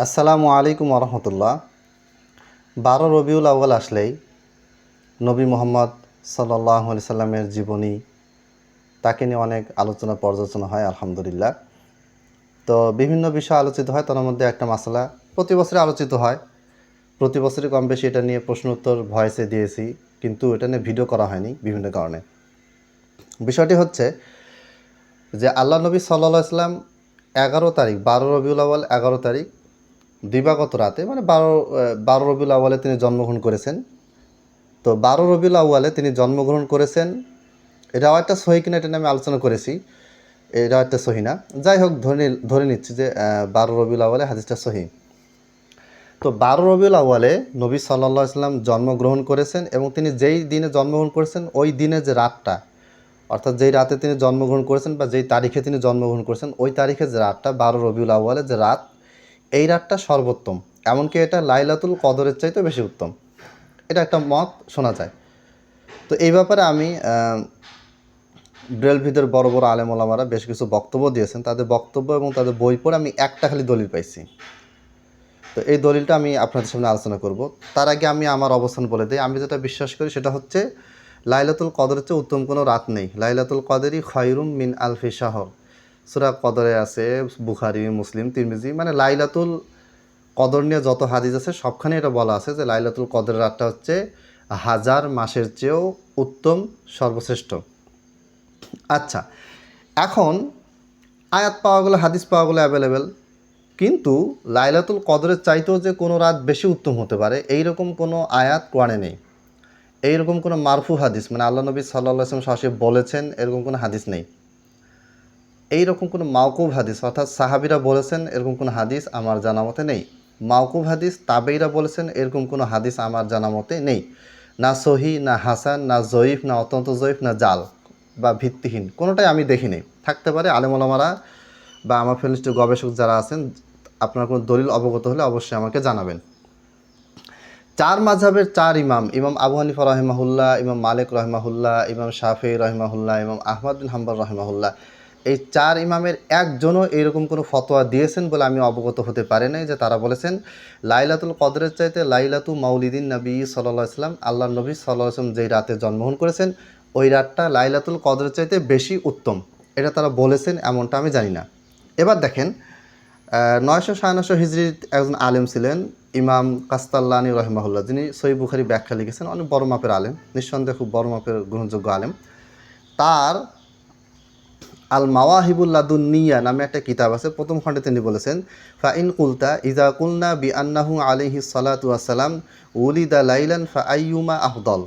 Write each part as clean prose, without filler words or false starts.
আসসালামু আলাইকুম রহমতুল্লাহ। 12 রবিউল আউয়াল আসলেই নবী মোহাম্মদ সাল্লাল্লাহু আলাইহি সাল্লামের জীবনী তাকে নিয়ে অনেক আলোচনা পর্যালোচনা হয় আলহামদুলিল্লাহ। তো বিভিন্ন বিষয় আলোচিত হয়, তার মধ্যে একটা মাসালা প্রতি বছরে আলোচিত হয়। প্রতি বছরই কম বেশি এটা নিয়ে প্রশ্ন উত্তর ভয়েসে দিয়েছি, কিন্তু এটা নিয়ে ভিডিও করা হয়নি বিভিন্ন কারণে। বিষয়টি হচ্ছে যে আল্লাহ নবী সাল্লাল্লাহু আলাইহি সাল্লাম 11 তারিখ 12 রবিউল আউয়াল 11 তারিখ দিবাগত রাতে মানে 12 রবিউল আউয়ালে তিনি জন্মগ্রহণ করেছেন। তো 12 রবিউল আউয়ালে তিনি জন্মগ্রহণ করেছেন, এটাও একটা সহি কিনা এটা নিয়ে আমি আলোচনা করেছি, এটাও একটা সহি না। যাই হোক, ধরে নিচ্ছি যে 12 রবিউল আউয়ালে হাদিসটা সহি। তো 12 রবিউল আউয়ালে নবী সাল্লাল্লাহু আলাইহি সাল্লাম জন্মগ্রহণ করেছেন এবং তিনি যেই দিনে জন্মগ্রহণ করেছেন ওই দিনে যে রাতটা, অর্থাৎ যেই রাতে তিনি জন্মগ্রহণ করেছেন বা যেই তারিখে তিনি জন্মগ্রহণ করেছেন ওই তারিখে যে রাতটা 12 রবিউল আউয়ালে যে রাত, এই রাতটা সর্বোত্তম। এমনকি এটা লাইলাতুল কদরের চাইতে বেশি উত্তম, এটা একটা মত শোনা যায়। তো এই ব্যাপারে আমি ব্রেলভিদের বড় বড় আলেম ওলামারা বেশ কিছু বক্তব্য দিয়েছেন, তাদের বক্তব্য এবং তাদের বই পড়ে আমি একটা খালি দলিল পাইছি। তো এই দলিলটা আমি আপনাদের সামনে আলোচনা করব। তার আগে আমি আমার অবস্থান বলে দিই। আমি যেটা বিশ্বাস করি সেটা হচ্ছে লাইলাতুল কদরের চেয়ে উত্তম কোনো রাত নেই। লাইলাতুল কদরই খয়রুম মিন আলফি শাহর, সূরা কদরে আছে, বুখারী, মুসলিম, তিরমিজি, মানে লাইলাতুল কদর নিয়ে যত হাদিস আছে সবখানে এটা বলা আছে যে লাইলাতুল কদরের রাতটা হচ্ছে 1000 মাসের চেয়েও উত্তম, সর্বশ্রেষ্ঠ। আচ্ছা, এখন আয়াত পাওয়া গেলো, হাদিস পাওয়া গেলো অ্যাভেলেবেল, কিন্তু লাইলাতুল কদরের চাইতেও যে কোনো রাত বেশি উত্তম হতে পারে এইরকম কোনো আয়াত কোরআনে নেই। এইরকম কোনো মারফু হাদিস মানে আল্লাহ নবী সাল্লাল্লাহু আলাইহি ওয়াসাল্লাম সরাসরি বলেছেন এরকম কোনো হাদিস নেই। এইরকম কোনো মাওকুফ হাদিস অর্থাৎ সাহাবীরা বলেছেন এরকম কোনো হাদিস আমার জানা মতে নেই। মাওকুফ হাদিস তাবেইরা বলেছেন এরকম কোনো হাদিস আমার জানা মতে নেই। না সহি, না হাসান, না জয়ীফ, না অত্যন্ত জয়ীফ, না জাল বা ভিত্তিহীন কোনোটাই আমি দেখিনি। থাকতে পারে আলেম ওলামারা বা আমার ফেলিস্ট গবেষক যারা আছেন, আপনার কোনো দলিল অবগত হলে অবশ্যই আমাকে জানাবেন। চার মাযহাবের চার ইমাম, ইমাম আবু হানিফা রাহিমাহুল্লাহ, ইমাম মালিক রাহিমাহুল্লাহ, ইমাম শাফিঈ রাহিমাহুল্লাহ, ইমাম আহমদ বিন হাম্বল রাহিমাহুল্লাহ, এই চার ইমামের একজনও এইরকম কোনো ফতোয়া দিয়েছেন বলে আমি অবগত হতে পারি নাই যে তারা বলেছেন লাইলাতুল কদরের চাইতে লাইলাতু মাউলিদিন নবী সাল্লাল্লাহু আলাইহি ওয়াসাল্লাম, আল্লাহ নবী সাল্লাল্লাহু আলাইহি ওয়াসাল্লাম যেই রাতে জন্মগ্রহণ করেছেন ওই রাতটা লাইলাতুল কদরের চাইতে বেশি উত্তম, এটা তারা বলেছেন এমনটা আমি জানি না। এবার দেখেন, 999 হিজরির একজন আলেম ছিলেন ইমাম কাস্তাল্লানি রহিমাহুল্লাহ, যিনি সহিহ বুখারী ব্যাখ্যা লিখেছেন, অনেক বড় মাপের আলেম, নিঃসন্দেহে খুব বড় মাপের গ্রহণযোগ্য আলেম। তার আল মাওয়াহিবুল লাদুন্নিয়া নামে একটা কিতাব আছে, প্রথম খণ্ডে তিনি বলেছেন ফা ইন কুলতা ইজা কুলনা বি আন্নাহু আলাইহি সালাতু ওয়াসসালাম উলিদা লাইলান ফা আইয়ুমা আফদল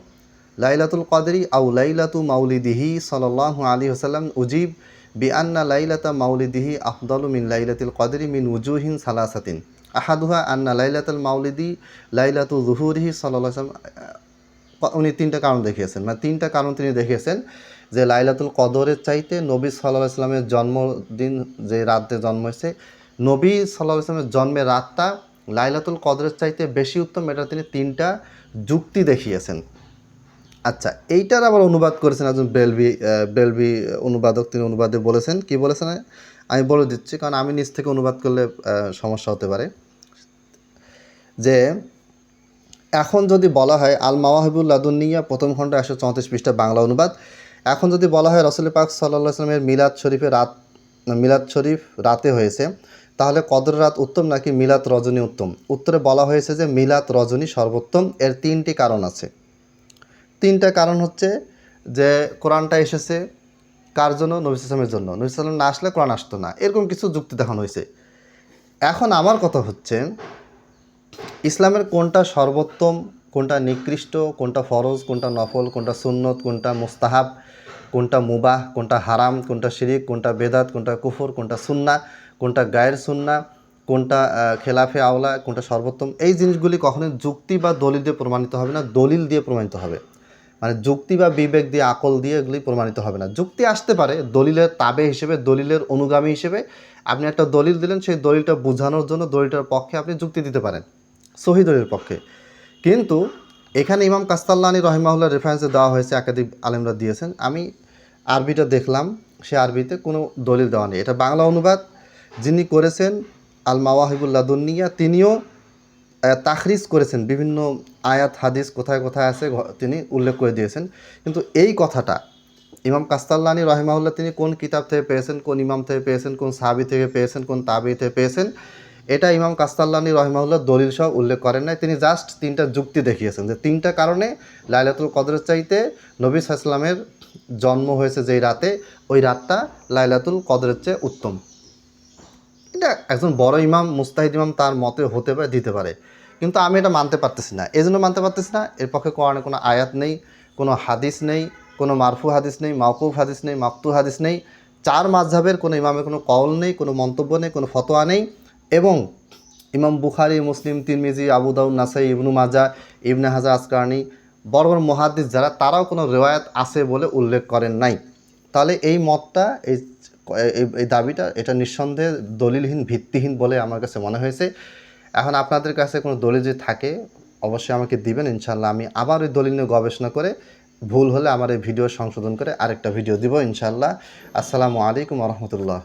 লাইলাতুল কদরি আও লাইলাতু মাউলিদিহি সাল্লাল্লাহু আলাইহি ওয়াসাল্লাম উজিব বি আন্না লাইলাতা মাউলিদিহি আফদলু মিন লাইলাতিল কদরি মিন উজুহিন সালাসাতিন আহাদুহা আন্না লাইলাতুল মাউলিদি লাইলাতু যুহুরিহি সাল্লাল্লাহু আলাইহি ওয়াসাল্লাম। উনি তিনটা কারণ দেখিয়েছেন, মানে তিনটা কারণ তিনি দেখিয়েছেন যে লাইলাতুল কদরের চাইতে নবী সাল্লাল্লাহু আলাইহি ওয়াসাল্লামের জন্মদিন যে রাতে জন্ম হয়েছে, নবী সাল্লাল্লাহু আলাইহি ওয়াসাল্লামের জন্মের রাতটা লাইলাতুল কদরের চাইতে বেশি উত্তম, এটা তিনি তিনটা যুক্তি দেখিয়েছেন। আচ্ছা, এইটার আবার অনুবাদ করেছেন একজন বেলভি অনুবাদক, তিনি অনুবাদে বলেছেন, কি বলেছেন আমি বলে দিচ্ছি, কারণ আমি নিজ থেকে অনুবাদ করলে সমস্যা হতে পারে। যে এখন যদি বলা হয় আল মাওয়াহিবুল লাদুন্নিয়া প্রথম খণ্ড 134 পৃষ্ঠা বাংলা অনুবাদ, এখন যদি বলা হয় রাসূল পাক সাল্লাল্লাহু আলাইহি ওয়াসাল্লামের মিলাদ শরীফ রাতে হয়েছে, তাহলে কদর রাত উত্তম নাকি মিলাদ রজনী উত্তম? উত্তরে বলা হয়েছে যে মিলাদ রজনী সর্বোত্তম। এর তিনটি কারণ আছে। তিনটা কারণ হচ্ছে যে কোরআনটা এসেছে কার জন্য? নবী সাল্লাল্লাহু আলাইহি ওয়াসাল্লামের জন্য। নবী সাল্লাল্লাহু আলাইহি ওয়াসাল্লাম না আসলে কোরআন আসতো না, এরকম কিছু যুক্তি দেখানো হয়েছে। এখন আমার কথা হচ্ছে ইসলামের কোনটা সর্বোত্তম, কোনটা নিকৃষ্ট, কোনটা ফরজ, কোনটা নফল, কোনটা সুন্নত, কোনটা মুস্তাহাব, কোনটা মুবাহ, কোনটা হারাম, কোনটা শিরিক, কোনটা বেদাত, কোনটা কুফর, কোনটা সুন্নাহ, কোনটা গায়ের সুন্নাহ, কোনটা খেলাফে আওলা, কোনটা সর্বোত্তম, এই জিনিসগুলি কখনোই যুক্তি বা দলিল দিয়ে প্রমাণিত হবে না, দলিল দিয়ে প্রমাণিত হবে। মানে যুক্তি বা বিবেক দিয়ে, আকল দিয়ে এগুলি প্রমাণিত হবে না। যুক্তি আসতে পারে দলিলের তাবে হিসেবে, দলিলের অনুগামী হিসেবে। আপনি একটা দলিল দিলেন, সেই দলিলটা বোঝানোর জন্য দলিলটার পক্ষে আপনি যুক্তি দিতে পারেন, সহি দলিলের পক্ষে। কিন্তু এখানে ইমাম কাস্তাল্লানি রহিমাহুল্লাহ রেফারেন্সে দেওয়া হয়েছে, একাধিক আলেমরা দিয়েছেন, আমি আরবিটা দেখলাম, সে আরবিতে কোনো দলিল দেওয়া নেই। এটা বাংলা অনুবাদ যিনি করেছেন আল মাওয়াহিবুল্লাহ দুনিয়া তিনিও তাখরিজ করেছেন, বিভিন্ন আয়াত হাদিস কোথায় কোথায় আছে তিনি উল্লেখ করে দিয়েছেন। কিন্তু এই কথাটা ইমাম কাস্তাল্লানী রহিমাহুল্লাহ তিনি কোন কিতাব থেকে পেয়েছেন, কোন ইমাম থেকে পেয়েছেন, কোন সাহাবী থেকে পেয়েছেন, কোন তাবি থেকে পেয়েছেন, এটা ইমাম কাস্তাল্লানী রহিমাহুল্লাহ দলিল সহ উল্লেখ করেন নাই। তিনি জাস্ট 3টা যুক্তি দেখিয়েছেন যে 3টা কারণে লাইলাতুল কদরের চাইতে নবী সাল্লাল্লাহু আলাইহি ওয়াসাল্লামের জন্ম হয়েছে যেই রাতে, ওই রাতটা লাইলাতুল কদরের চেয়ে উত্তম। এটা একজন বড় ইমাম, মুস্তাহিদ ইমাম তার মতে হতে পারে, দিতে পারে, কিন্তু আমি এটা মানতে পারতেছি না। এই জন্য মানতে পারতেছি না, এর পক্ষে কোরআনে কোনো আয়াত নেই, কোনো হাদিস নেই, কোনো মারফু হাদিস নেই, মাওকুফ হাদিস নেই, মাকতু হাদিস নেই, 4 মাযহাবের কোনো ইমামের কোনো কওল নেই, কোনো মন্তব্য নেই, কোনো ফতোয়া নেই। এবং ইমাম বুখারী, মুসলিম, তিরমিজি, আবু দাউদ, নাসাই, ইবনু মাজাহ, ইবনে হাজার আসকালানী, বড় বড় মুহাদ্দিস যারা, তারাও কোনো রিওয়ায়াত আছে বলে উল্লেখ করেন নাই। তাহলে এই মতটা, এই দাবিটা, এটা নিঃসন্দেহে দলিলহীন, ভিত্তিহীন বলে আমার কাছে মনে হয়েছে। এখন আপনাদের কাছে কোনো দলিল যদি থাকে অবশ্যই আমাকে দিবেন, ইনশাল্লাহ আমি আবার ওই দলিল নিয়ে গবেষণা করে, ভুল হলে আমার এই ভিডিও সংশোধন করে আরেকটা ভিডিও দিব ইনশাল্লাহ। আসসালামু আলাইকুম ওয়া রাহমাতুল্লাহ।